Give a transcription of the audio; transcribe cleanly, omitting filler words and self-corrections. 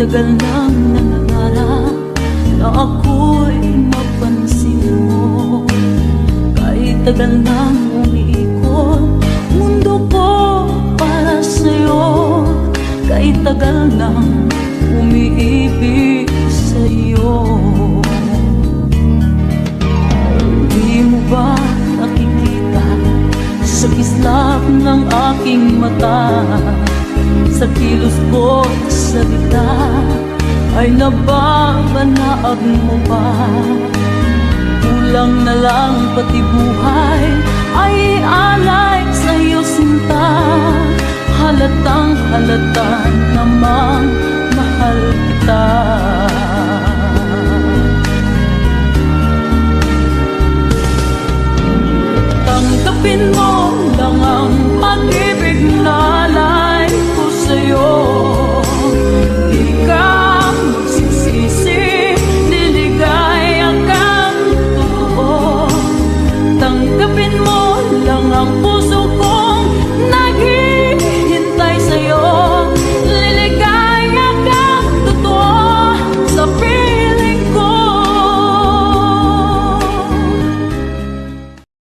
tagal nang nangarap na ako'y mapansin mo. Kahit tagal nang umiikot mundo ko para sa'yo. Kahit tagal nang umiibig sa'yo. Di mo ba nakikita sa kislap ng aking mata, sa kilos ko salita ay nababanaag mo pa? Kulang na lang pati buhay ay alay sa'yo sinta. Halatang halata naman